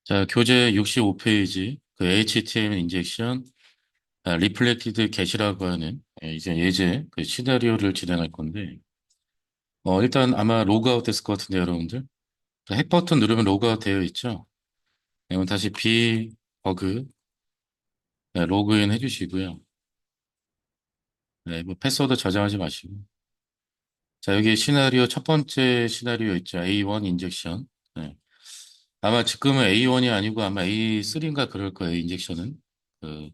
자, 교재 65페이지, 그 HTML 인젝션, 리플렉티드 get이라고 하는, 이제 예제, 그 시나리오를 진행할 건데, 일단 아마 로그아웃 됐을 것 같은데, 여러분들. 핵 버튼 누르면 로그아웃 되어 있죠? 그럼 다시 비버그, 로그인 해주시고요. 네, 뭐 패스워드 저장하지 마시고. 자, 여기 시나리오, 첫 번째 시나리오 있죠? A1 인젝션. 네. 아마 지금은 A1이 아니고 아마 A3인가 그럴 거예요, 인젝션은. 그,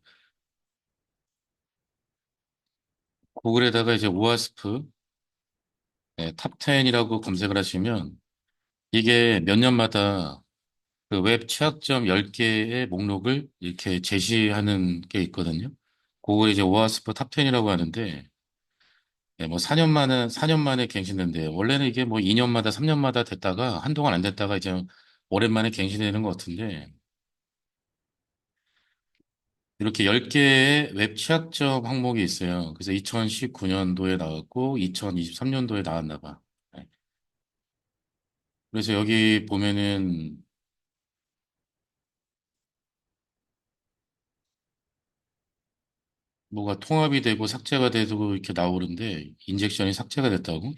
구글에다가 이제 오아스프, 탑 10이라고 검색을 하시면 이게 몇 년마다 그 웹 취약점 10개의 목록을 이렇게 제시하는 게 있거든요. 그걸 이제 오아스프 탑 10이라고 하는데 뭐 4년 만에 갱신된대요. 원래는 이게 뭐 2년마다 3년마다 됐다가 한동안 안 됐다가 이제 오랜만에 갱신되는 것 같은데 이렇게 10개의 웹 취약점 항목이 있어요. 그래서 2019년도에 나왔고 2023년도에 나왔나 봐. 네. 그래서 여기 보면은 뭐가 통합이 되고 삭제가 되고 이렇게 나오는데 인젝션이 삭제가 됐다고?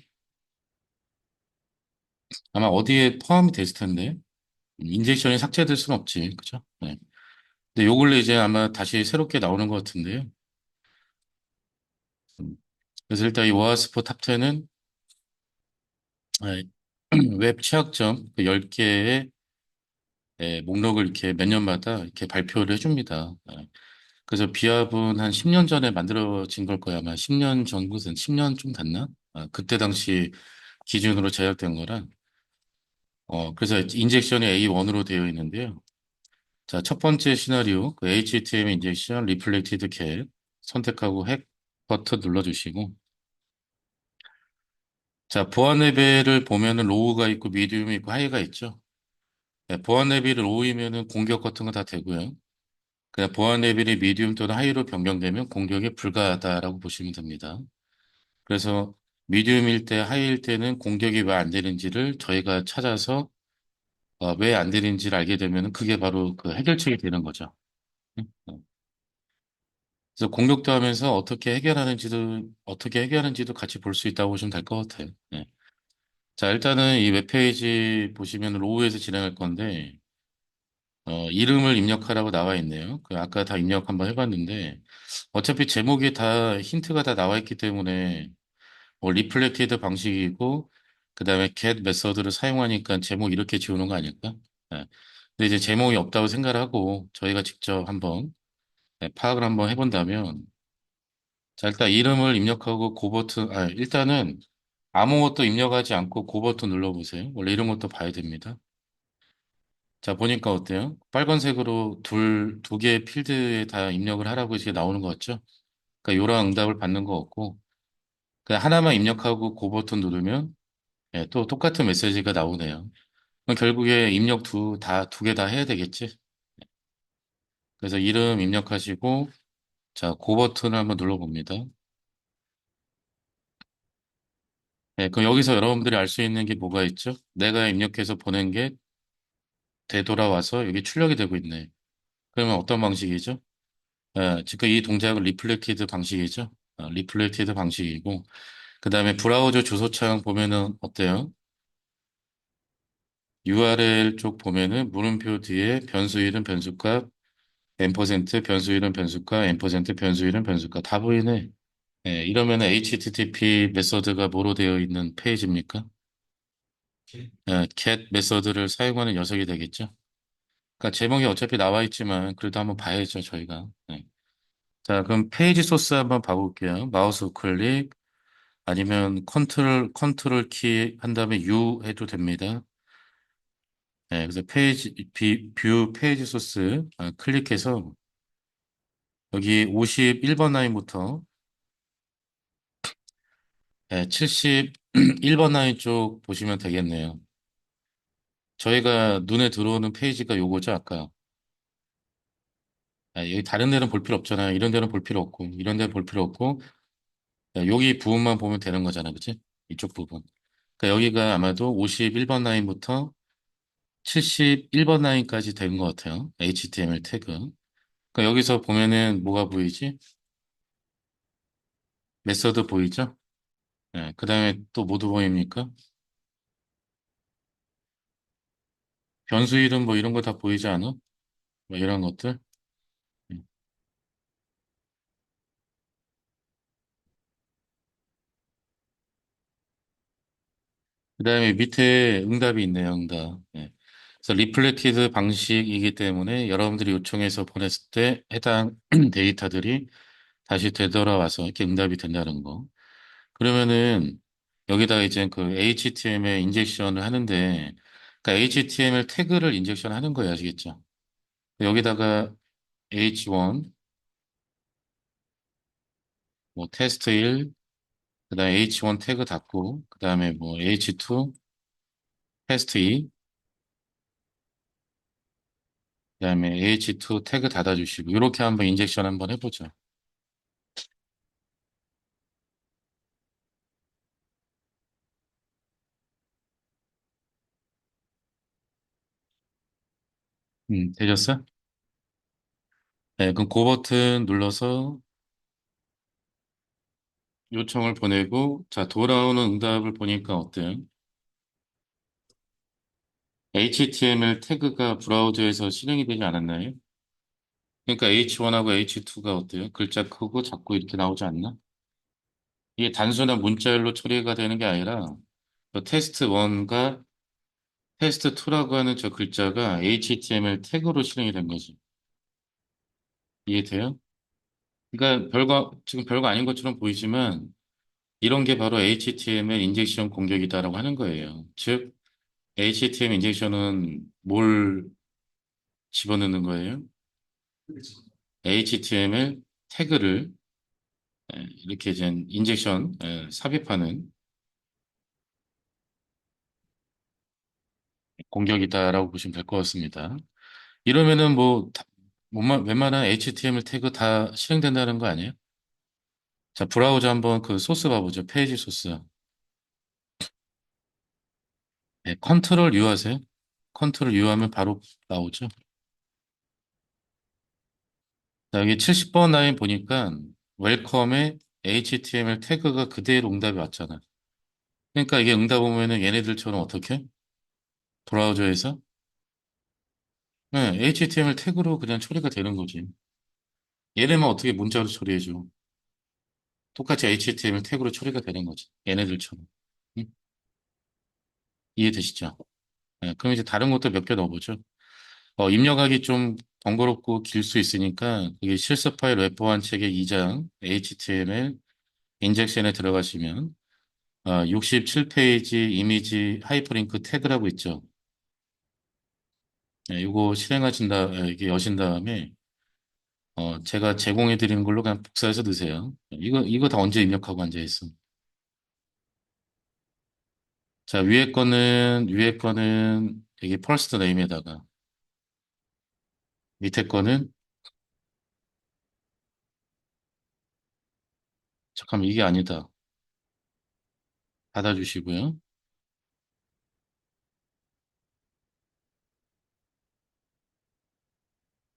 아마 어디에 포함이 됐을 텐데 인젝션이 삭제될 수는 없지, 그죠? 네. 근데 요 근래 이제 아마 다시 새롭게 나오는 것 같은데요. 음. 그래서 일단 이 오아스포 탑 10은 웹 취약점 10개의 목록을 이렇게 몇 년마다 이렇게 발표를 해줍니다. 그래서 비합은 한 10년 전에 만들어진 걸 거야. 아마 10년 전부터 10년 좀 됐나? 그때 당시 기준으로 제작된 거라. 그래서 인젝션이 A1으로 되어 있는데요. 자, 첫 번째 시나리오, 그 HTML 인젝션, 리플렉티드 겟 선택하고 핵 버튼 눌러주시고, 자, 보안 레벨을 보면은 로우가 있고 미디움이 있고 하이가 있죠. 네, 보안 레벨이 로우이면은 공격 같은 거 다 되고요. 그냥 보안 레벨이 미디움 또는 하이로 변경되면 공격이 불가하다라고 보시면 됩니다. 그래서 미디움일 때, 하이일 때는 공격이 왜 안 되는지를 저희가 찾아서 왜 안 되는지를 알게 되면 그게 바로 그 해결책이 되는 거죠. 응? 그래서 공격도 하면서 어떻게 해결하는지도 같이 볼 수 있다고 보시면 될 것 같아요. 네. 자, 일단은 이 웹페이지 보시면 로우에서 진행할 건데, 이름을 입력하라고 나와 있네요. 그 아까 다 입력 한번 해봤는데, 어차피 제목이 다 힌트가 다 나와 있기 때문에, 뭐 리플렉티드 방식이고, 그 다음에 get 메서드를 사용하니까 제목 이렇게 지우는 거 아닐까? 네. 근데 이제 제목이 없다고 생각을 하고, 저희가 직접 한번 파악을 한번 해본다면, 자, 일단 이름을 입력하고 고 버튼, 일단은 아무것도 입력하지 않고 고 버튼 눌러보세요. 원래 이런 것도 봐야 됩니다. 자, 보니까 어때요? 빨간색으로 두 개의 필드에 다 입력을 하라고 이렇게 나오는 거 같죠? 그러니까 요랑 응답을 받는 거 없고, 그냥 하나만 입력하고 고 버튼 누르면, 또 똑같은 메시지가 나오네요. 그럼 결국에 입력 두 개 다 해야 되겠지? 그래서 이름 입력하시고, 자, 고 버튼을 한번 눌러봅니다. 그럼 여기서 여러분들이 알 수 있는 게 뭐가 있죠? 내가 입력해서 보낸 게 되돌아와서 여기 출력이 되고 있네. 그러면 어떤 방식이죠? 지금 이 동작은 리플렉티드 방식이죠. 리플렉티드 방식이고, 그 다음에 브라우저 주소창 보면은 어때요? URL 쪽 보면은 물음표 뒤에 변수 이름 변수값, 앰퍼센트 변수 이름 변수값, 앰퍼센트 변수 이름 변수값 다 보이네. 이러면은 HTTP 메서드가 뭐로 되어 있는 페이지입니까? get 메서드를 사용하는 녀석이 되겠죠. 그러니까 제목이 어차피 나와 있지만 그래도 한번 봐야죠, 저희가. 네. 자, 그럼 페이지 소스 한번 봐볼게요. 마우스 우클릭 아니면 컨트롤 키 한 다음에 U 해도 됩니다. 그래서 뷰 페이지 소스 클릭해서 여기 51번 라인부터 71번 라인 쪽 보시면 되겠네요. 저희가 눈에 들어오는 페이지가 요거죠, 아까. 여기 다른 데는 볼 필요 없잖아요. 이런 데는 볼 필요 없고, 이런 데는 볼 필요 없고, 여기 부분만 보면 되는 거잖아, 그치? 이쪽 부분. 그러니까 여기가 아마도 51번 라인부터 71번 라인까지 된 것 같아요. HTML 태그. 그러니까 여기서 보면은 뭐가 보이지? 메서드 보이죠? 네, 그 다음에 또 모두 보입니까? 변수 이름 뭐 이런 거 다 보이지 않아? 뭐 이런 것들. 그 다음에 밑에 응답이 있네요, 응답. 네. 그래서 리플렉티드 방식이기 때문에 여러분들이 요청해서 보냈을 때 해당 데이터들이 다시 되돌아와서 이렇게 응답이 된다는 거. 그러면은 여기다가 이제 그 HTML 인젝션을 하는데, 그러니까 HTML 태그를 인젝션 하는 거예요, 아시겠죠? 여기다가 H1, 뭐 테스트 1, 그다음에 H1 태그 닫고, 그다음에 뭐 H2, 테스트 2, 그다음에 H2 태그 닫아주시고 이렇게 한번 인젝션 한번 해보죠. 되셨어? 네, 그럼 그 버튼 눌러서 요청을 보내고, 자, 돌아오는 응답을 보니까 어때요? HTML 태그가 브라우저에서 실행이 되지 않았나요? 그러니까 H1하고 H2가 어때요? 글자 크고 작고 이렇게 나오지 않나? 이게 단순한 문자열로 처리가 되는 게 아니라 테스트 1과 테스트 2라고 하는 저 글자가 HTML 태그로 실행이 된 거지. 이해돼요? 그러니까 지금 별거 아닌 것처럼 보이지만 이런 게 바로 HTML 인젝션 공격이다라고 하는 거예요. 즉, HTML 인젝션은 뭘 집어넣는 거예요? HTML 태그를 이렇게 이제 인젝션 삽입하는 공격이다라고 보시면 될 것 같습니다. 이러면은 뭐 웬만한 HTML 태그 다 실행된다는 거 아니에요? 자, 브라우저 한번 그 소스 봐보죠. 페이지 소스. 네, 컨트롤 U 하세요. 컨트롤 U 하면 바로 나오죠. 자, 여기 70번 라인 보니까 웰컴에 HTML 태그가 그대로 응답이 왔잖아. 그러니까 이게 응답 오면은 얘네들처럼 어떻게? 브라우저에서 네, HTML 태그로 그냥 처리가 되는 거지. 얘네만 어떻게 문자로 처리해줘. 똑같이 HTML 태그로 처리가 되는 거지. 얘네들처럼. 응? 이해되시죠? 네, 그럼 이제 다른 것도 몇 개 넣어보죠. 입력하기 좀 번거롭고 길 수 있으니까 여기 실습 파일 웹보안 체계 2장 HTML 인젝션에 들어가시면 67페이지 이미지 하이퍼링크 태그라고 있죠. 네, 이거 이게 여신 다음에 제가 제공해 드리는 걸로 그냥 복사해서 넣으세요. 이거 다 언제 입력하고 앉아 있어. 자, 위에 거는 여기 퍼스트 네임에다가 밑에 거는 잠깐만 이게 아니다. 닫아주시고요.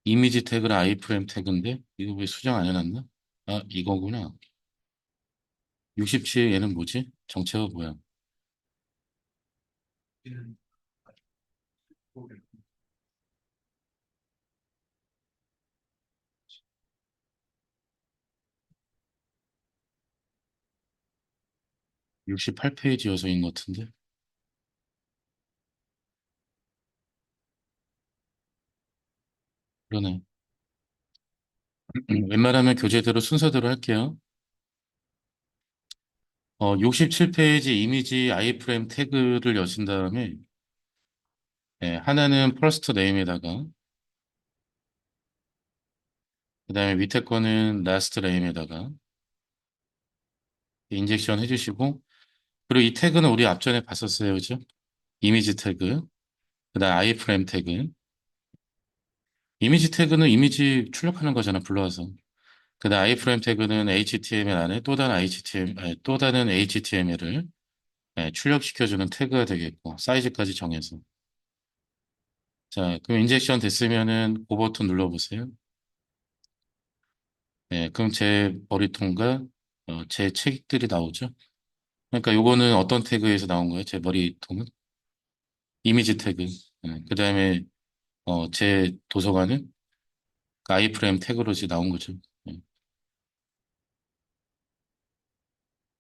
이미지 태그랑 아이프레임 태그인데 이거 왜 수정 안 해놨나? 아, 이거구나. 67 얘는 뭐지? 정체가 뭐야? 68페이지여서인 것 같은데? 그러네. 웬만하면 교재대로 순서대로 할게요. 67페이지 이미지 아이프레임 태그를 여신 다음에 하나는 퍼스트 네임에다가 그다음에 밑에 거는 라스트 네임에다가 인젝션 해주시고 그리고 이 태그는 우리 앞전에 봤었어요, 그죠? 이미지 태그, 그다음 아이프레임 태그. 이미지 태그는 이미지 출력하는 거잖아, 불러와서. 그다음 아이프레임 태그는 HTML 안에 또 다른 HTML을 출력시켜주는 태그가 되겠고 사이즈까지 정해서. 자, 그럼 인젝션 됐으면은 그 버튼 눌러보세요. 네, 그럼 제 머리통과 제 책들이 나오죠. 그러니까 요거는 어떤 태그에서 나온 거예요? 제 머리통은? 이미지 태그. 네, 그다음에 제 도서관은 그 아이프레임 태그로 이제 나온 거죠. 네.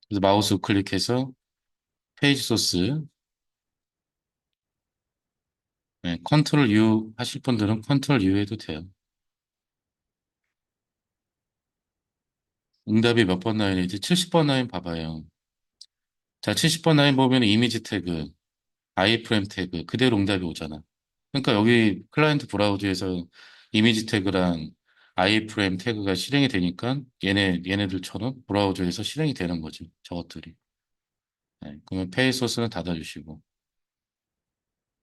그래서 마우스 클릭해서 페이지 소스, 네, 컨트롤 U 하실 분들은 컨트롤 U 해도 돼요. 응답이 몇 번 나열이지? 70번 라인 봐봐요. 자, 70번 라인 보면 이미지 태그, 아이프레임 태그, 그대로 응답이 오잖아. 그러니까 여기 클라이언트 브라우저에서 이미지 태그랑 아이프레임 태그가 실행이 되니까 얘네들처럼 브라우저에서 실행이 되는 거지. 저것들이. 네, 그러면 페이 소스는 닫아주시고.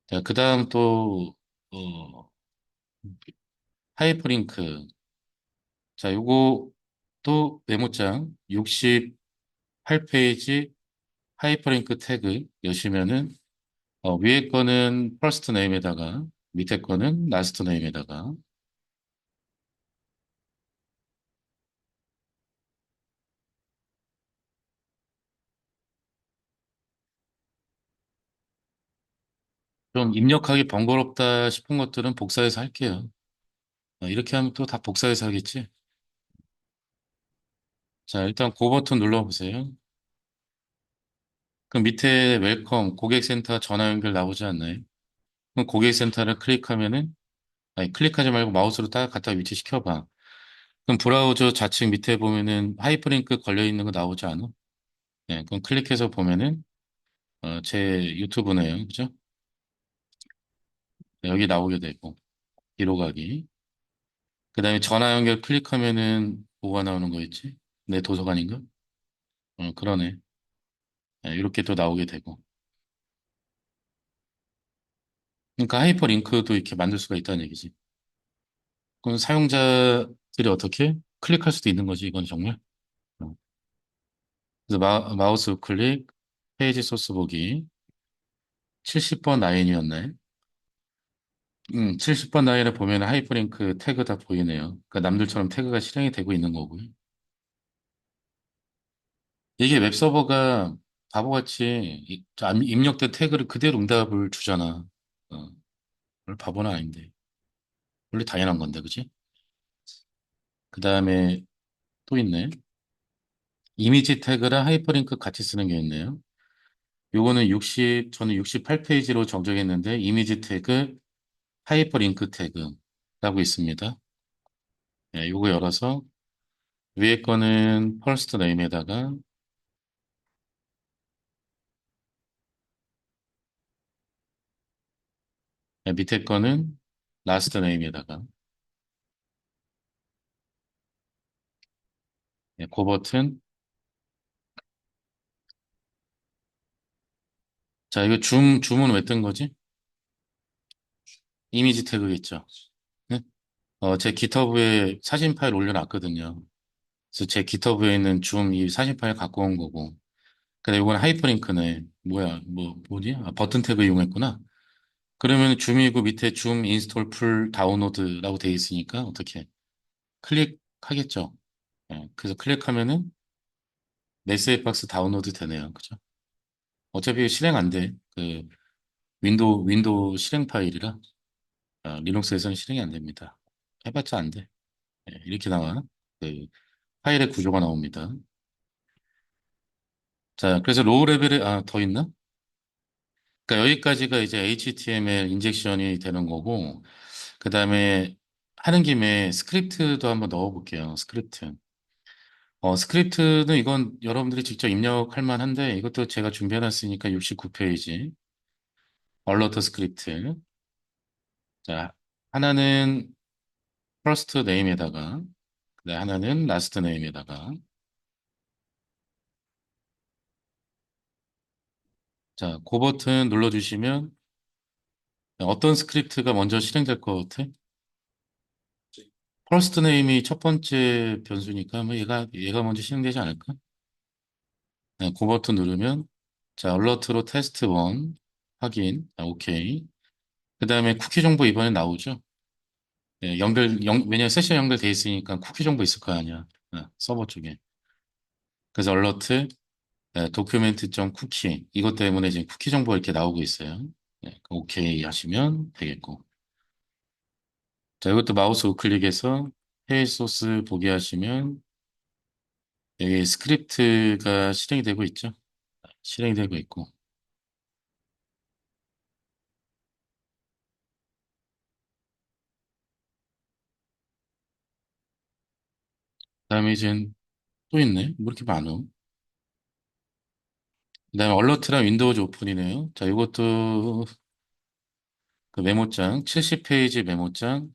자, 그 다음 또, 어, 하이퍼링크. 자, 요거 또 메모장 68페이지 하이퍼링크 태그 여시면은 위에 거는 퍼스트 네임에다가 밑에 거는 라스트 네임에다가 좀 입력하기 번거롭다 싶은 것들은 복사해서 할게요. 이렇게 하면 또 다 복사해서 하겠지? 자, 일단 고 버튼 눌러보세요. 그럼 밑에 웰컴, 고객센터 전화 연결 나오지 않나요? 그럼 고객센터를 클릭하면은, 아니, 클릭하지 말고 마우스로 딱 갖다 위치시켜봐. 그럼 브라우저 좌측 밑에 보면은 하이퍼링크 걸려 있는 거 나오지 않아? 네, 그럼 클릭해서 보면은, 제 유튜브네요. 그죠? 네, 여기 나오게 되고, 뒤로 가기. 그 다음에 전화 연결 클릭하면은 뭐가 나오는 거 있지? 내 도서관인가? 그러네. 네, 이렇게 또 나오게 되고. 그러니까 하이퍼링크도 이렇게 만들 수가 있다는 얘기지. 그럼 사용자들이 어떻게 클릭할 수도 있는 거지, 이건 정말. 어. 그래서 마우스 클릭, 페이지 소스 보기, 70번 라인이었나요? 70번 라인에 보면 하이퍼링크 태그 다 보이네요. 그러니까 남들처럼 태그가 실행이 되고 있는 거고요. 이게 웹서버가 바보같이 입력된 태그를 그대로 응답을 주잖아. 원래 바보는 아닌데. 원래 당연한 건데, 그지? 그 다음에 또 있네. 이미지 태그랑 하이퍼링크 같이 쓰는 게 있네요. 요거는 저는 68페이지로 정정했는데, 이미지 태그, 하이퍼링크 태그라고 있습니다. 네, 요거 열어서, 위에 거는 퍼스트 네임에다가, 네, 밑에 거는 라스트 네임에다가, 네, 그 버튼. 자, 이거 줌은 왜 뜬 거지? 이미지 태그겠죠. 네? 제 기터브에 사진 파일 올려놨거든요. 그래서 제 기터브에 있는 이 사진 파일 갖고 온 거고. 근데 이건 하이퍼링크네. 뭐지? 버튼 태그 이용했구나. 그러면 줌이고 밑에 줌 인스톨 풀 다운로드라고 돼 있으니까 어떻게 클릭하겠죠. 그래서 클릭하면은 메시지 박스 다운로드 되네요. 그죠? 어차피 실행 안 돼. 그 윈도우 실행 파일이라 리눅스에서는 실행이 안 됩니다. 해봤자 안 돼. 이렇게 나와. 그 파일의 구조가 나옵니다. 자, 그래서 로우 레벨에 더 있나? 그러니까 여기까지가 이제 HTML 인젝션이 되는 거고, 그 다음에 하는 김에 스크립트도 한번 넣어볼게요. 스크립트. 스크립트는 이건 여러분들이 직접 입력할 만한데 이것도 제가 준비해놨으니까 69페이지. 얼러트 스크립트. 자, 하나는 first name에다가, 하나는 last name에다가. 자, 그 버튼 눌러주시면 어떤 스크립트가 먼저 실행될 것 같아? first name이 첫 번째 변수니까 뭐 얘가 먼저 실행되지 않을까? 네, 그 버튼 누르면 자, 얼러트로 테스트 1 확인. 오케이. 그 다음에 쿠키 정보 이번에 나오죠? 예, 왜냐면 세션 연결돼 있으니까 쿠키 정보 있을 거 아니야. 서버 쪽에. 그래서 얼러트, 도큐멘트.쿠키 이것 때문에 지금 쿠키 정보가 이렇게 나오고 있어요. 오케이 하시면 되겠고. 자, 이것도 마우스 우클릭해서 페이지 소스 보게 하시면 여기 스크립트가 실행이 되고 있죠. 실행이 되고 있고. 그다음에 이제 또 있네. 뭐 이렇게 많어. 그다음에 얼러트랑 윈도우즈 오픈이네요. 자, 이것도 그 메모장 70페이지 메모장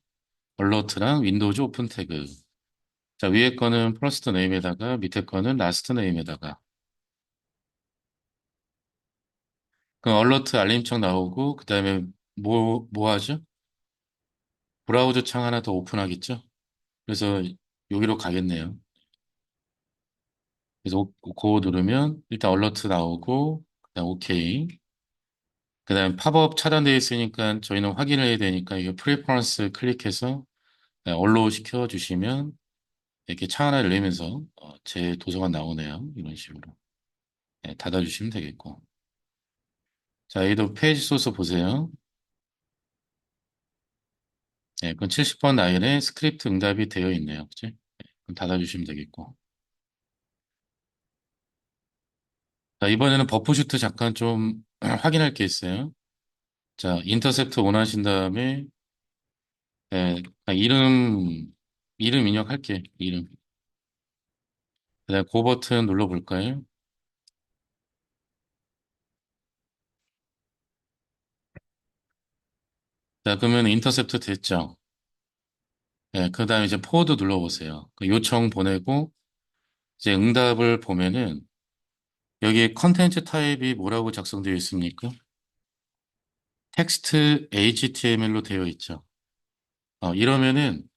얼러트랑 윈도우즈 오픈 태그. 자, 위에 거는 퍼스트 네임에다가 밑에 거는 라스트 네임에다가 그 얼러트 알림창 나오고 그다음에 뭐 하죠? 브라우저 창 하나 더 오픈하겠죠? 그래서 여기로 가겠네요. 그래서 그거 누르면 일단 얼러트 나오고 그다음 오케이. 그다음 팝업 차단되어 있으니까 저희는 확인을 해야 되니까 이거 프레퍼런스 클릭해서 언로우 시켜 주시면 이렇게 창 하나 열리면서 제 도서관 나오네요. 이런 식으로 닫아주시면 되겠고. 자, 여기도 페이지 소스 보세요. 그건 70번 라인에 스크립트 응답이 되어 있네요. 그치? 그럼 닫아주시면 되겠고. 자, 이번에는 버프슈트 잠깐 좀 확인할 게 있어요. 자, 인터셉트 원하신 다음에 이름 입력할게. 이름. 그다음 고 버튼 눌러볼까요? 자, 그러면 인터셉트 됐죠? 그다음에 이제 포워드 눌러보세요. 그 요청 보내고 이제 응답을 보면은 여기 컨텐츠 타입이 뭐라고 작성되어 있습니까? 텍스트 HTML로 되어 있죠. 이러면은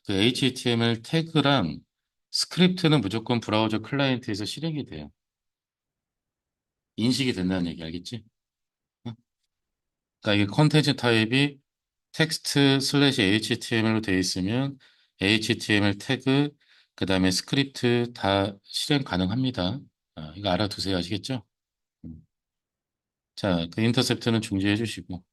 그 HTML 태그랑 스크립트는 무조건 브라우저 클라이언트에서 실행이 돼요. 인식이 된다는 얘기 알겠지? 어? 그러니까 이게 컨텐츠 타입이 텍스트 슬래시 HTML로 되어 있으면 HTML 태그, 그 다음에 스크립트 다 실행 가능합니다. 이거 알아두세요. 아시겠죠? 음. 자, 그 인터셉트는 중지해 주시고.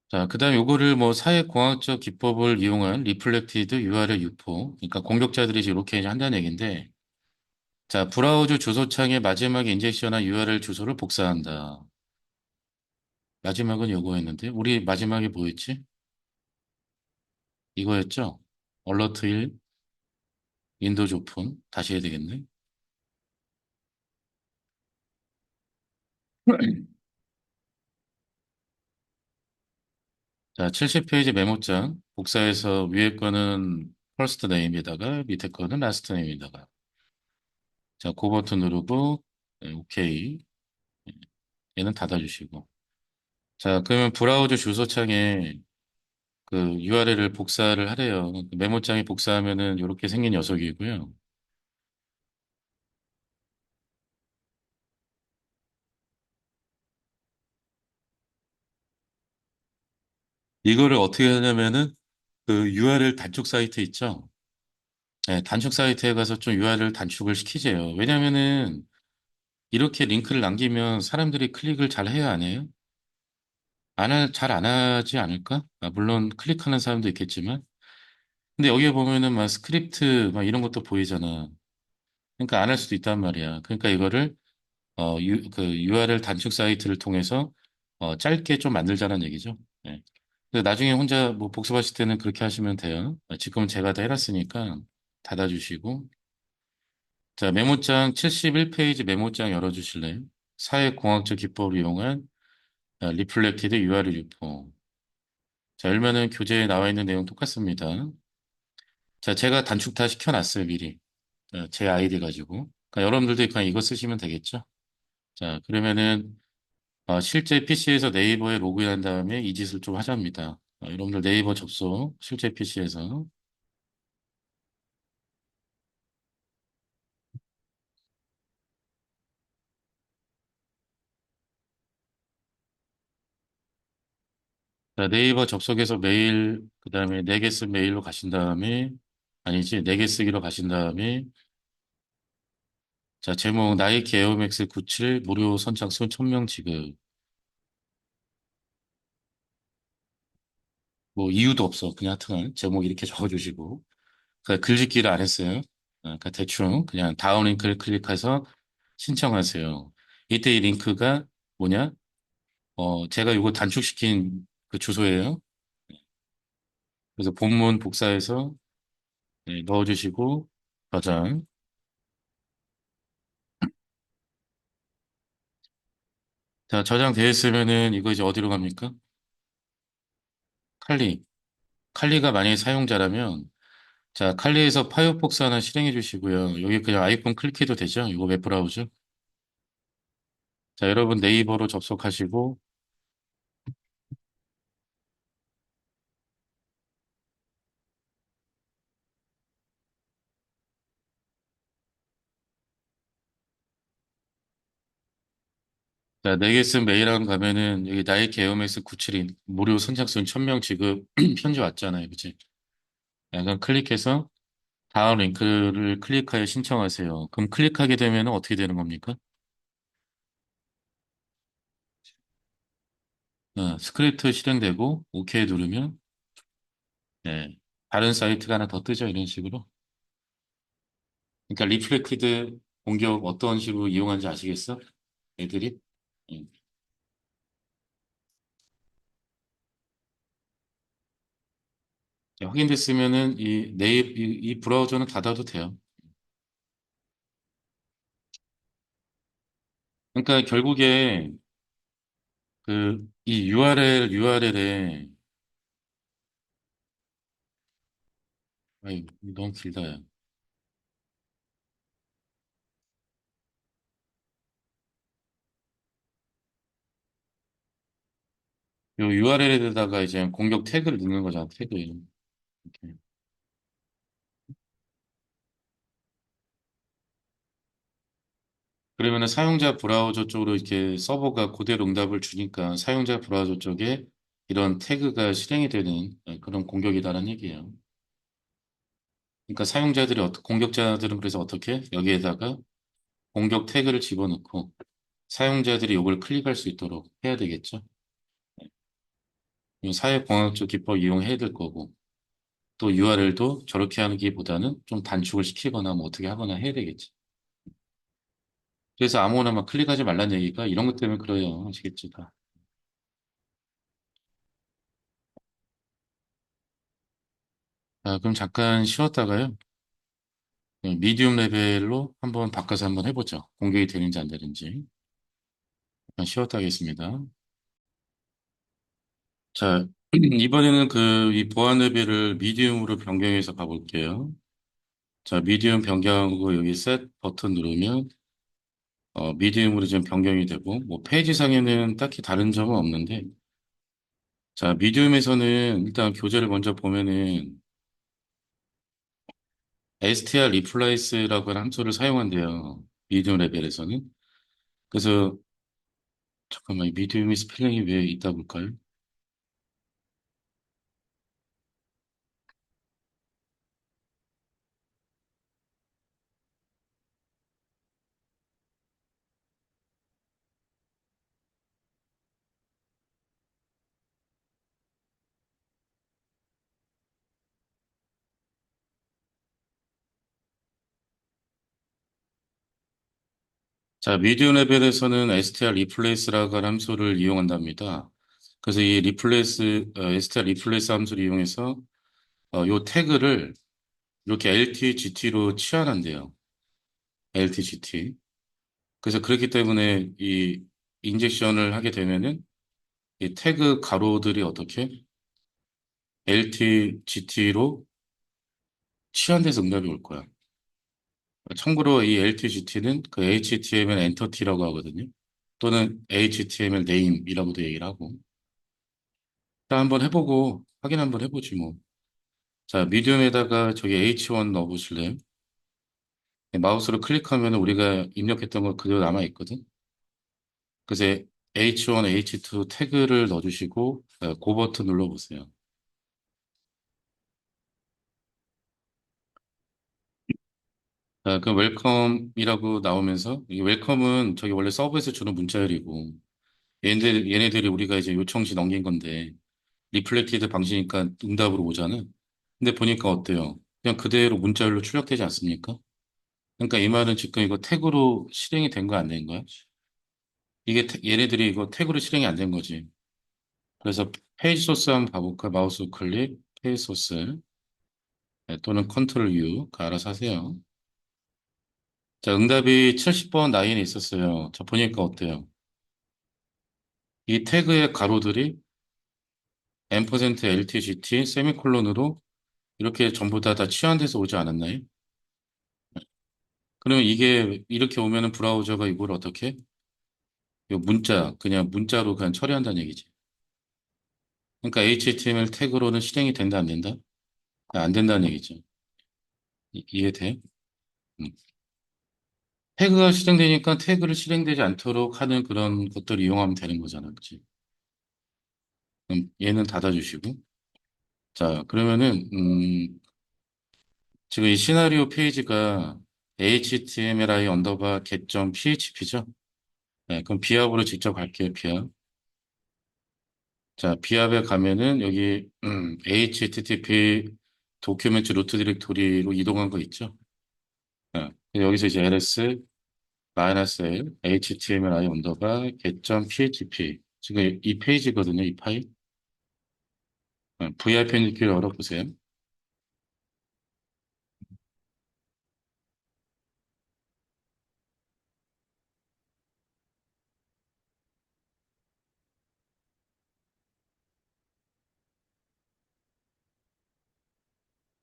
자, 그 다음에 요거를 뭐 사회공학적 기법을 이용한 리플렉티드 URL 유포. 그러니까 공격자들이 이렇게 이제 한다는 얘기인데, 자, 브라우저 주소창에 마지막에 인젝션한 URL 주소를 복사한다. 마지막은 요거였는데, 우리 마지막에 뭐였지? 이거였죠? 얼러트 1, 윈도우즈 오픈. 다시 해야 되겠네. 자, 70페이지 메모장. 복사해서 위에 거는 퍼스트 네임에다가 밑에 거는 라스트 네임에다가. 자, 그 버튼 누르고, 오케이. 얘는 닫아주시고. 자, 그러면 브라우저 주소창에 그 URL을 복사를 하래요. 그 메모장에 복사하면은 이렇게 생긴 녀석이고요. 이거를 어떻게 하냐면은 그 URL 단축 사이트 있죠? 단축 사이트에 가서 좀 URL 단축을 시키세요. 왜냐면은 이렇게 링크를 남기면 사람들이 클릭을 잘 해야 안 해요? 잘 안 하지 않을까? 물론 클릭하는 사람도 있겠지만. 근데 여기에 보면은 막 스크립트 막 이런 것도 보이잖아. 그러니까 안 할 수도 있단 말이야. 그러니까 이거를 그 URL 단축 사이트를 통해서 짧게 좀 만들자는 얘기죠. 네. 근데 나중에 혼자 뭐 복습하실 때는 그렇게 하시면 돼요. 지금은 제가 다 해놨으니까 닫아주시고. 자, 메모장 71페이지 메모장 열어주실래요? 사회공학적 기법을 이용한 리플렉티드 URL 유포. 자, 열면은 교재에 나와 있는 내용 똑같습니다. 자, 제가 단축 다 시켜놨어요, 미리. 제 아이디 가지고. 그러니까 여러분들도 그냥 이거 쓰시면 되겠죠? 자, 그러면은 실제 PC에서 네이버에 로그인한 다음에 이 짓을 좀 하자입니다. 여러분들 네이버 접속, 실제 PC에서. 자, 네이버 접속해서 메일, 그 다음에 네 개 쓴 메일로 가신 다음에, 아니지, 네 개 쓰기로 가신 다음에, 자, 제목, 나이키 에어맥스 97 무료 선착순 1000명 지급. 뭐, 이유도 없어. 그냥 하여튼, 제목 이렇게 적어주시고. 그 글짓기를 안 했어요. 그러니까 대충, 그냥 다운 링크를 클릭해서 신청하세요. 이때 이 링크가 뭐냐? 제가 이거 단축시킨 그 주소예요. 그래서 본문 복사해서 네, 넣어주시고, 저장. 자, 저장되어 있으면은 이거 이제 어디로 갑니까? 칼리. 칼리가 만약에 사용자라면, 자, 칼리에서 파이어폭스 하나 실행해 주시고요. 여기 그냥 아이콘 클릭해도 되죠? 이거 웹브라우저. 자, 여러분 네이버로 접속하시고, 자, 네개 쓴 메일함 가면은 여기 나이키 에어맥스 97인 무료 선착순 1000명 지급 편지 왔잖아요. 그치? 약간 클릭해서 다음 링크를 클릭하여 신청하세요. 그럼 클릭하게 되면 어떻게 되는 겁니까? 스크립트 실행되고, OK 누르면, 네, 다른 사이트가 하나 더 뜨죠. 이런 식으로. 그러니까 리플렉티드 공격 어떤 식으로 이용하는지 아시겠어? 애들이? 음. 자, 확인됐으면은 이 브라우저는 닫아도 돼요. 그러니까 결국에 이 URL에, 아이, 너무 길다. 야. 요 URL에다가 이제 공격 태그를 넣는 거잖아, 태그. 이렇게. 그러면은 사용자 브라우저 쪽으로 이렇게 서버가 그대로 응답을 주니까 사용자 브라우저 쪽에 이런 태그가 실행이 되는 그런 공격이다라는 얘기예요. 그러니까 공격자들은 그래서 어떻게? 여기에다가 공격 태그를 집어넣고 사용자들이 이걸 클릭할 수 있도록 해야 되겠죠. 사회공학적 기법 이용해야 될 거고 또 URL도 저렇게 하기보다는 좀 단축을 시키거나 뭐 어떻게 하거나 해야 되겠지. 그래서 아무거나 막 클릭하지 말란 얘기가 이런 것 때문에 그래요. 아시겠지? 다. 자, 그럼 잠깐 쉬었다가요. 미디움 레벨로 한번 바꿔서 한번 해보죠. 공격이 되는지 안 되는지. 잠깐 쉬었다 하겠습니다. 자, 이번에는 이 보안 레벨을 미디움으로 변경해서 가볼게요. 자, 미디움 변경하고 여기 셋 버튼 누르면 미디움으로 지금 변경이 되고 뭐 페이지상에는 딱히 다른 점은 없는데 자, 미디움에서는 일단 교재를 먼저 보면은 str replace라고 하는 함수를 사용한대요. 미디움 레벨에서는. 그래서 잠깐만, 이 미디움의 스펠링이 왜 있다 볼까요? 자, 미디움 레벨에서는 str replace라고 하는 함수를 이용한답니다. 그래서 이 str replace 함수를 이용해서 요 태그를 이렇게 LTGT로 치환한대요. LTGT. 그래서 그렇기 때문에 이 인젝션을 하게 되면은 이 태그 가로들이 어떻게 LTGT로 치환돼서 응답이 올 거야. 참고로 이 LTGT는 그 HTML 엔터티라고 하거든요. 또는 HTML 네임이라고도 얘기를 하고. 자, 한번 해보고 확인 한번 해보지 뭐. 자, 미디움에다가 저기 H1 넣어보실래요? 네, 마우스로 클릭하면 우리가 입력했던 거 그대로 남아 있거든. 그래서 H1, H2 태그를 넣어주시고 그 버튼 눌러보세요. 자, 그 웰컴이라고 나오면서 이 웰컴은 저기 원래 서버에서 주는 문자열이고 얘네들이 우리가 이제 요청시 넘긴 건데 리플렉티드 방식이니까 응답으로 오잖아. 근데 보니까 어때요? 그냥 그대로 문자열로 출력되지 않습니까? 그러니까 이 말은 지금 이거 태그로 실행이 된 거 안 된 거야? 이게 얘네들이 이거 태그로 실행이 안 된 거지. 그래서 페이지 소스 한번 봐볼까? 마우스 클릭, 페이지 소스 네, 또는 컨트롤 U 그 알아서 하세요. 자, 응답이 70번 라인에 있었어요. 자, 보니까 어때요? 이 태그의 가로들이 %LTGT 세미콜론으로 이렇게 전부 다 치환돼서 오지 않았나요? 그러면 이게 이렇게 오면은 브라우저가 이걸 어떻게? 이 문자, 그냥 문자로 그냥 처리한다는 얘기지. 그러니까 HTML 태그로는 실행이 된다, 안 된다? 안 된다는 얘기죠. 이해돼? 음. 태그가 실행되니까 태그를 실행되지 않도록 하는 그런 것들을 이용하면 되는 거잖아. 그치? 그럼 얘는 닫아주시고. 자, 그러면은, 지금 이 시나리오 페이지가 HTMLI 언더바 get PHP죠? 네, 그럼 비압으로 직접 갈게요, 비압. 자, 비압에 가면은 여기, HTTP 도큐멘트 루트 디렉토리로 이동한 거 있죠? 네, 여기서 이제 ls -l htmli 언더바 get.php 지금 이 페이지거든요, 이 파일. VIP 느끼를 열어보세요.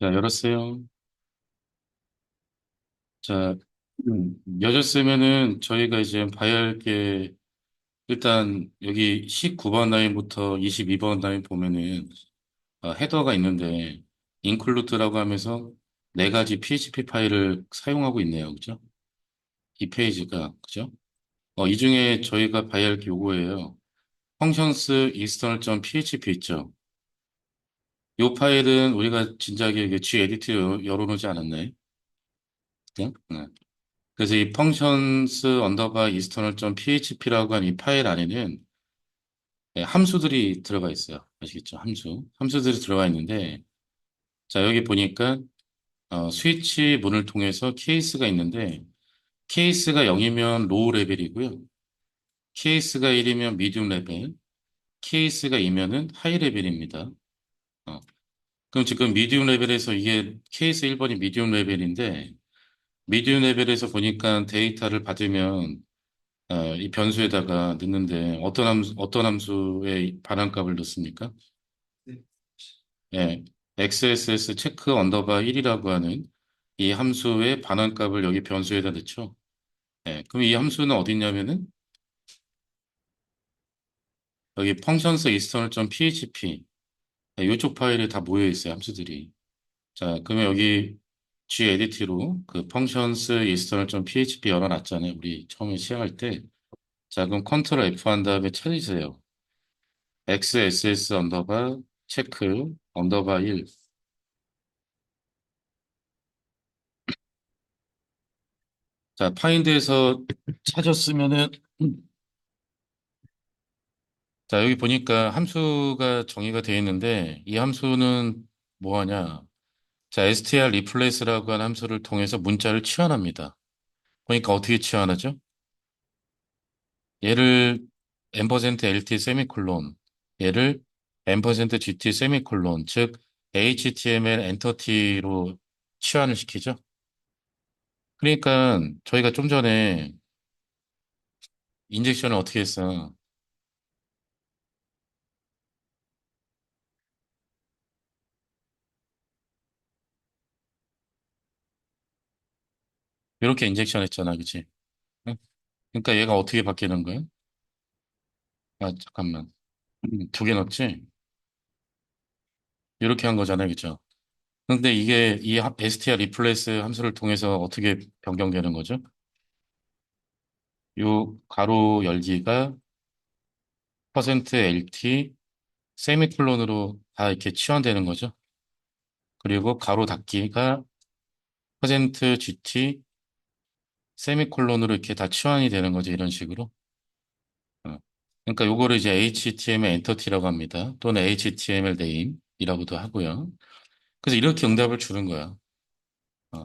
자, 열었어요. 자, 여셨으면은 저희가 이제 봐야 할 게, 일단 여기 19번 라인부터 22번 라인 보면은 헤더가 있는데, include라고 하면서 네 가지 PHP 파일을 사용하고 있네요. 그죠? 이 페이지가, 그죠? 이 중에 저희가 봐야 할 게 요거예요. functions external.php 있죠? 이 파일은 우리가 진작에 Gedit 열어놓지 않았나요? 네? 네. 그래서 이 functions 언더바 external.php라고 하는 이 파일 안에는 함수들이 들어가 있어요. 아시겠죠? 함수. 함수들이 들어가 있는데, 자, 여기 보니까, 스위치 문을 통해서 케이스가 있는데, 케이스가 0이면 로우 레벨이고요. 케이스가 1이면 미디움 레벨, 케이스가 2면은 하이 레벨입니다. 어, 그럼 지금 미디움 레벨에서 이게 케이스 1번이 미디움 레벨인데, 미디움 레벨에서 보니까 데이터를 받으면 이 변수에다가 넣는데 어떤 함수의 반환값을 넣습니까? 예, XSS 체크 언더바 1이라고 하는 이 함수의 반환값을 여기 변수에다 넣죠. 예, 그럼 이 함수는 어디 있냐면은 여기 functions external.php 이쪽 파일에 다 모여 있어요, 함수들이. 자, 그러면 여기 gedit로 그 functions external.php 열어놨잖아요. 우리 처음에 시작할 때. 자, 그럼 컨트롤 F 한 다음에 찾으세요. XSS 언더바 체크 언더바 1. 자, 파인드에서 찾았으면은 자, 여기 보니까 함수가 정의가 되어 있는데 이 함수는 뭐 하냐? 자, str replace라고 하는 함수를 통해서 문자를 치환합니다. 그러니까 어떻게 치환하죠? 얘를 %lt 세미콜론, 얘를 %gt 세미콜론, 즉 HTML 엔터티로 치환을 시키죠. 그러니까 저희가 좀 전에 인젝션을 어떻게 했어? 이렇게 인젝션 했잖아, 그치? 응? 그러니까 얘가 어떻게 바뀌는 거야? 아, 잠깐만. 두 개 넣었지? 이렇게 한 거잖아요, 그쵸? 근데 이게 이 str replace 함수를 통해서 어떻게 변경되는 거죠? 요 가로 열기가 퍼센트 LT, 세미콜론으로 다 이렇게 치환되는 거죠. 그리고 가로 닫기가 퍼센트 GT, 세미콜론으로 이렇게 다 치환이 되는 거죠. 이런 식으로. 어. 그러니까 요거를 이제 HTML 엔터티라고 합니다. 또는 HTML 네임이라고도 하고요. 그래서 이렇게 응답을 주는 거야. 어.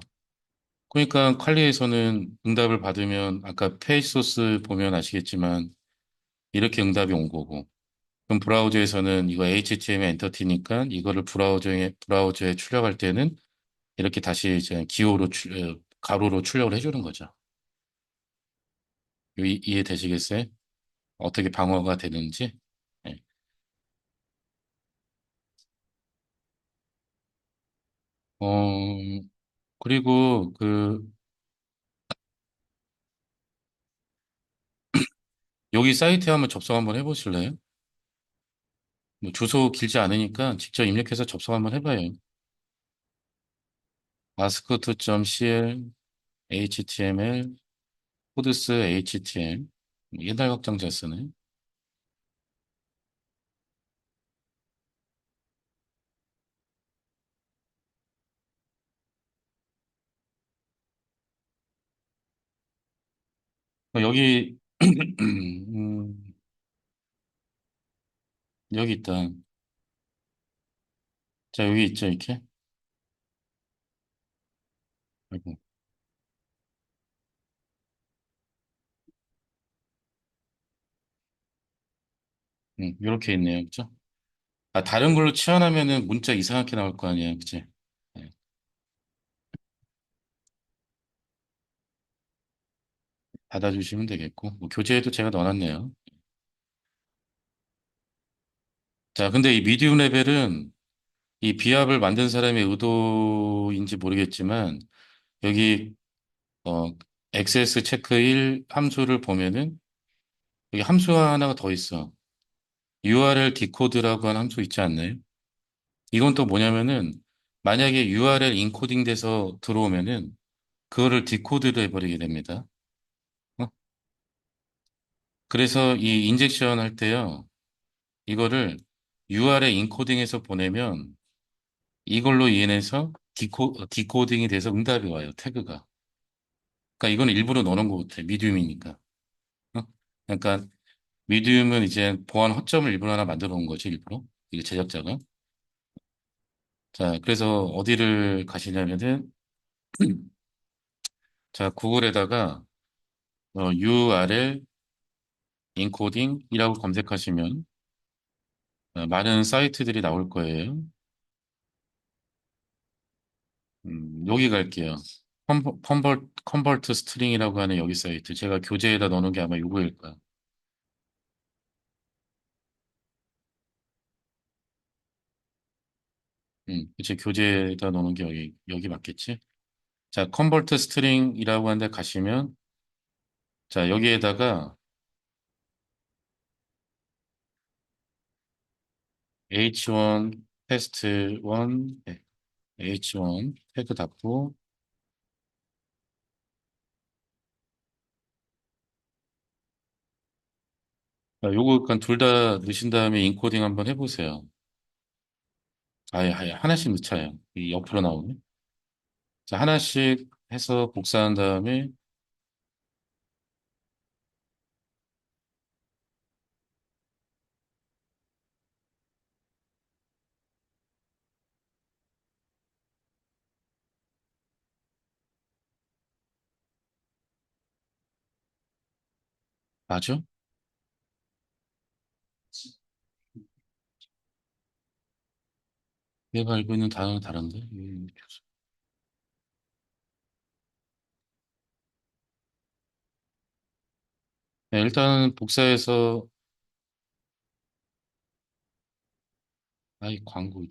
그러니까 퀄리에서는 응답을 받으면 아까 페이지 소스 보면 아시겠지만 이렇게 응답이 온 거고. 그럼 브라우저에서는 이거 HTML 엔터티니까 이거를 브라우저에 출력할 때는 이렇게 다시 이제 가로로 출력을 해주는 거죠. 이해되시겠어요? 어떻게 방어가 되는지? 네. 어, 그리고 여기 사이트에 한번 접속 한번 해보실래요? 뭐 주소 길지 않으니까 직접 입력해서 접속 한번 해봐요. ask2.cl html 코드스 html 옛날 확장자 쓰네. 여기 여기 있다. 자, 여기 있죠, 이렇게. 아이고, 이렇게 있네요, 그죠? 아, 다른 걸로 치환하면은 문자 이상하게 나올 거 아니에요, 그치? 네, 받아주시면 되겠고, 뭐 교재에도 제가 넣어놨네요. 자, 근데 이 미디움 레벨은 이 비합을 만든 사람의 의도인지 모르겠지만, 여기, 어, XS 체크 1 함수를 보면은, 여기 함수 하나가 더 있어. URL 디코드라고 하는 함수 있지 않나요? 이건 또 뭐냐면은, 만약에 URL 인코딩 돼서 들어오면은, 그거를 디코드로 해버리게 됩니다. 어? 그래서 이 인젝션 할 때요, 이거를 URL 인코딩해서 보내면 이걸로 인해서 디코딩이 돼서 응답이 와요, 태그가. 그러니까 이건 일부러 넣어놓은 것 같아, 미디움이니까. 어? 그러니까 미디움은 이제 보안 허점을 일부러 하나 만들어 놓은 거지, 일부러. 이게 제작자가. 자, 그래서 어디를 가시냐면은, 자, 구글에다가 URL 인코딩이라고 검색하시면 많은 사이트들이 나올 거예요. 여기 갈게요. 컨버트 스트링이라고 하는 여기 사이트. 제가 교재에다 넣는 게 아마 요거일 거야. 제 교재에다 넣는 게 여기 맞겠지? 자, 컨버트 스트링이라고 하는 데 가시면, 자, 여기에다가 H1 테스트 1, H1 태그 닫고, 자, 요거 그냥 둘 다 넣으신 다음에 인코딩 한번 해보세요. 아예 하나씩 넣자요. 이 옆으로 나오네. 자, 하나씩 해서 복사한 다음에, 맞아? 내가 알고 있는 단어는 다른데? 네, 일단 복사해서 아이 광고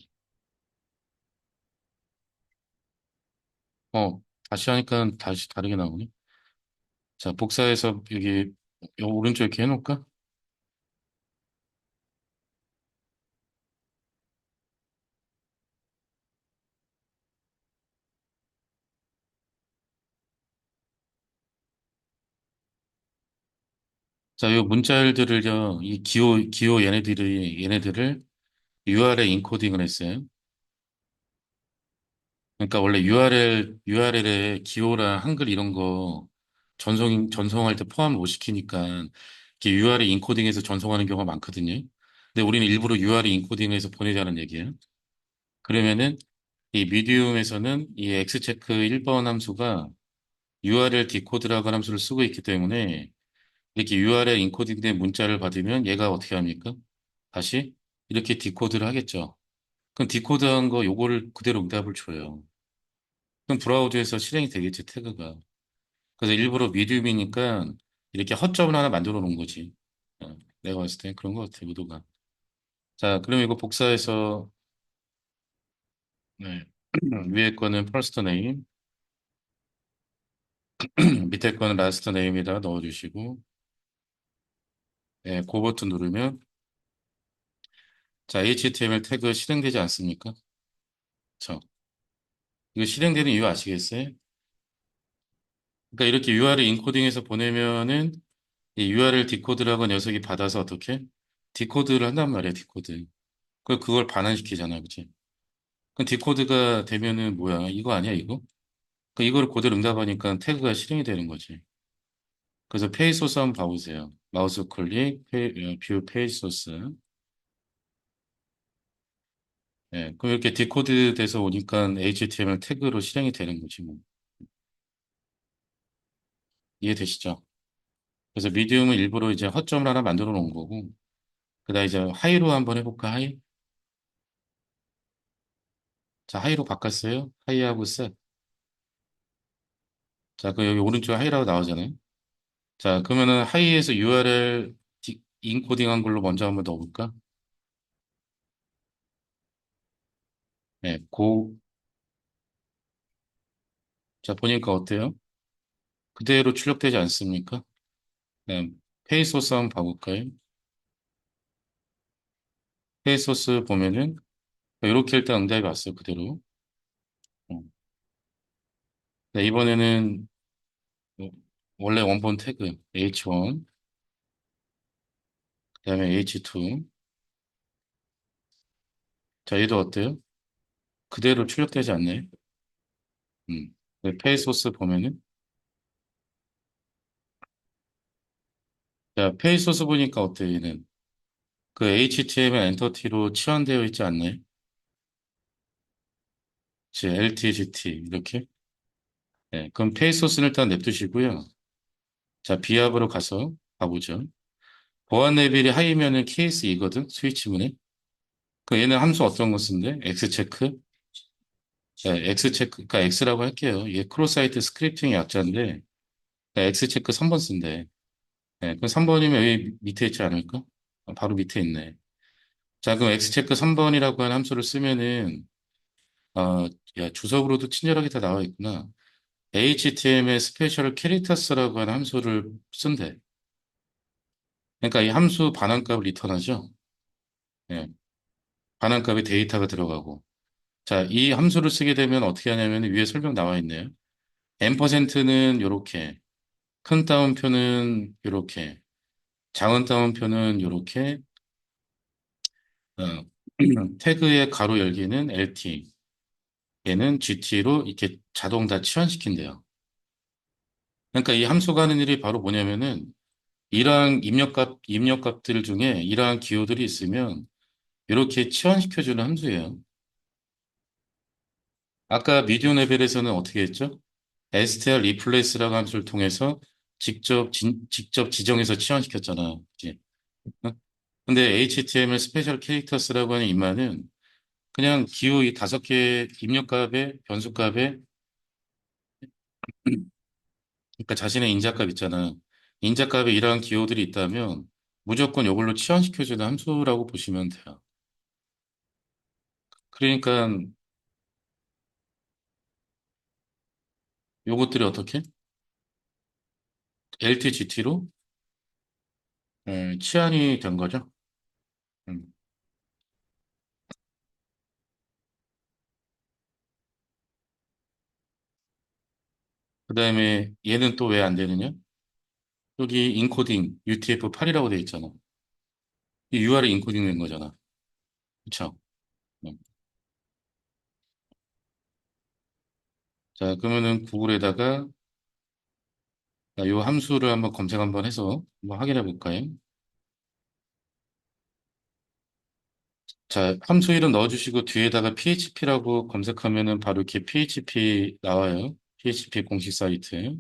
어 다시 하니까 다시 다르게 나오네. 자 복사해서 여기 요 오른쪽 이렇게 해놓을까? 자, 이 문자열들을요, 이 기호 얘네들을 URL 인코딩을 했어요. 그러니까 원래 URL에 기호랑 한글 이런 거 전송할 때 포함 못 시키니까 이렇게 URL 인코딩해서 전송하는 경우가 많거든요. 근데 우리는 일부러 URL 인코딩해서 보내자는 얘기예요. 그러면은 이 미디움에서는 이 X체크 1번 함수가 URL 디코드라고 하는 함수를 쓰고 있기 때문에 이렇게 URL 인코딩된 문자를 받으면 얘가 어떻게 합니까? 다시 이렇게 디코드를 하겠죠. 그럼 디코드한 거 요거를 그대로 응답을 줘요. 그럼 브라우저에서 실행이 되겠지, 태그가. 그래서 일부러 미디움이니까 이렇게 허점을 하나 만들어 놓은 거지. 내가 봤을 때 그런 것 같아, 의도가. 자, 그럼 이거 복사해서, 네. 위에 거는 퍼스트 네임, 밑에 거는 라스트 네임에다가 넣어주시고, 네, 그 버튼 누르면, 자, HTML 태그 실행되지 않습니까? 저, 이거 실행되는 이유 아시겠어요? 그러니까 이렇게 URL 인코딩해서 보내면은 이 URL 디코드라고 녀석이 받아서 어떻게? 디코드를 한단 말이야, 디코드. 그걸 반환시키잖아, 그치? 그 디코드가 되면은 뭐야? 이거 아니야, 이거? 그 이거를 그대로 응답하니까 태그가 실행이 되는 거지. 그래서 페이 소스 한번 봐보세요. 마우스 클릭, 뷰 페이 소스. 예, 그럼 이렇게 디코드 돼서 오니까 HTML 태그로 실행이 되는 거지, 뭐. 이해되시죠? 그래서 미디움은 일부러 이제 허점을 하나 만들어 놓은 거고, 그다음 이제 하이로 한번 해볼까, 하이? 자, 하이로 바꿨어요. 하이하고 셋. 자, 그 여기 오른쪽에 하이라고 나오잖아요. 자, 그러면은 하이에서 URL 인코딩한 걸로 먼저 한번 넣어볼까? 네, 자, 보니까 어때요? 그대로 출력되지 않습니까? 네, 페이 소스 한번 봐볼까요? 페이 소스 보면은 이렇게 일단 응답이 왔어요, 그대로. 어. 네, 이번에는 어, 원래 원본 태그 H1, 그다음에 H2. 자, 얘도 어때요? 그대로 출력되지 않나요? 네, 페이 소스 보면은 자, 페이 소스 보니까 어때요, 얘는? 그 HTML 엔터티로 치환되어 있지 않나요? 제 LTGT 이렇게. 네, 그럼 페이 소스는 일단 냅두시고요. 자, 비합으로 가서 가보죠. 보안 레벨이 하이면은 케이스 이거든, 스위치문에. 그 얘는 함수 어떤 거 쓴대? X체크? 네, X체크, 그러니까 X라고 할게요. 이게 크로사이트 스크립팅의 약자인데, X체크 3번 쓴대. 네, 그럼 3번이면 여기 밑에 있지 않을까? 바로 밑에 있네. 자, 그럼 X체크 3번이라고 하는 함수를 쓰면은, 야, 주석으로도 친절하게 다 나와 있구나. HTML 스페셜 캐릭터스라고 하는 함수를 쓴대. 그러니까 이 함수 반환값을 리턴하죠. 예, 반환값에 데이터가 들어가고. 자, 이 함수를 쓰게 되면 어떻게 하냐면 위에 설명 나와 있네요. %는 요렇게, 큰 따옴표는 요렇게, 작은 따옴표는 요렇게, 어, 태그의 가로 열기는 LT, 얘는 GT로 이렇게 자동 다 치환시킨대요. 그러니까 이 함수가 하는 일이 바로 뭐냐면은 이러한 입력값들 중에 이러한 기호들이 있으면 이렇게 치환시켜주는 함수예요. 아까 미디어 레벨에서는 어떻게 했죠? str replace라고 함수를 통해서 직접 지정해서 치환시켰잖아. 그치? 어? 근데 HTML 스페셜 캐릭터스라고 하는 임마는 그냥 기호 이 5개 입력값에 변수값에 그러니까 자신의 인자값 있잖아. 인자값에 이러한 기호들이 있다면 무조건 이걸로 치환시켜주는 함수라고 보시면 돼요. 그러니까 요것들이 어떻게? LTGT로 치환이 된 거죠. 음. 그다음에 얘는 또 왜 안 되느냐? 여기 인코딩 UTF-8이라고 돼 있잖아. 이 UR이 인코딩 된 거잖아. 그쵸? 음. 자, 그러면은 구글에다가 이 함수를 한번 검색 한번 해서 한번 확인해 볼까요? 자, 함수 이름 넣어주시고 뒤에다가 PHP라고 검색하면은 바로 이렇게 PHP 나와요. PHP 공식 사이트.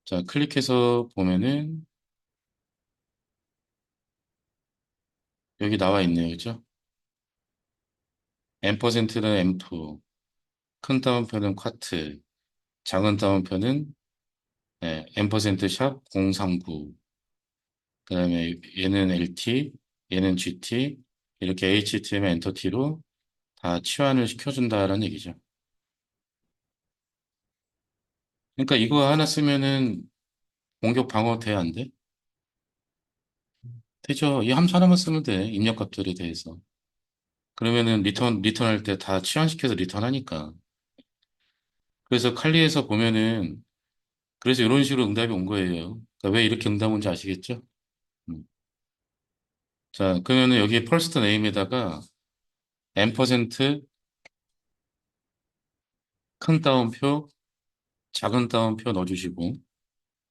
자, 클릭해서 보면은 여기 나와 있네요. 그죠? 앰퍼센트는 M2, 큰 따옴표는 쿼트, 작은 따옴표는 앰퍼센트 샵 039, 그다음에 얘는 LT, 얘는 GT, 이렇게 HTML 엔터티로 다 치환을 시켜준다라는 얘기죠. 그러니까 이거 하나 쓰면은 공격 방어 돼, 안 돼? 되죠. 이 함수 하나만 쓰면 돼. 입력값들에 대해서. 그러면은 리턴할 때 다 치환시켜서 리턴하니까. 그래서 칼리에서 보면은, 그래서 이런 식으로 응답이 온 거예요. 그러니까 왜 이렇게 응답 온지 아시겠죠? 음. 자, 그러면은 여기 퍼스트 네임에다가 앰퍼센트, 큰 따옴표, 작은 따옴표 넣어주시고,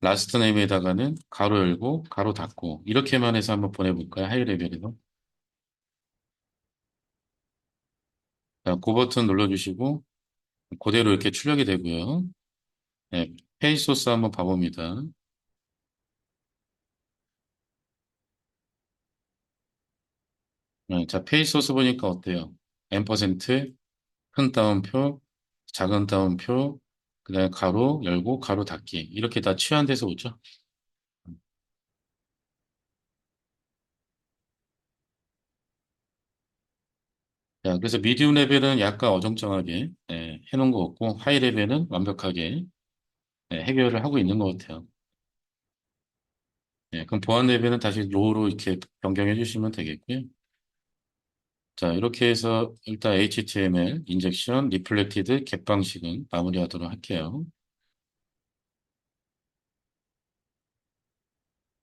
라스트 네임에다가는 가로 열고, 가로 닫고, 이렇게만 해서 한번 보내볼까요? 하이 레벨에서. 자, 그 버튼 눌러주시고, 그대로 이렇게 출력이 되고요. 네, 페이 소스 한번 봐봅니다. 네, 자, 페이 소스 보니까 어때요? 앰퍼센트, 큰 따옴표, 작은 따옴표, 그다음에 가로 열고 가로 닫기 이렇게 다 치환돼서 오죠. 자, 그래서 미디움 레벨은 약간 어정쩡하게 해놓은 것 같고 하이 레벨은 완벽하게 해결을 하고 있는 것 같아요. 그럼 보안 레벨은 다시 로우로 이렇게 변경해 주시면 되겠고요. 자, 이렇게 해서 일단 HTML 인젝션 리플렉티드 겟 방식은 마무리하도록 할게요.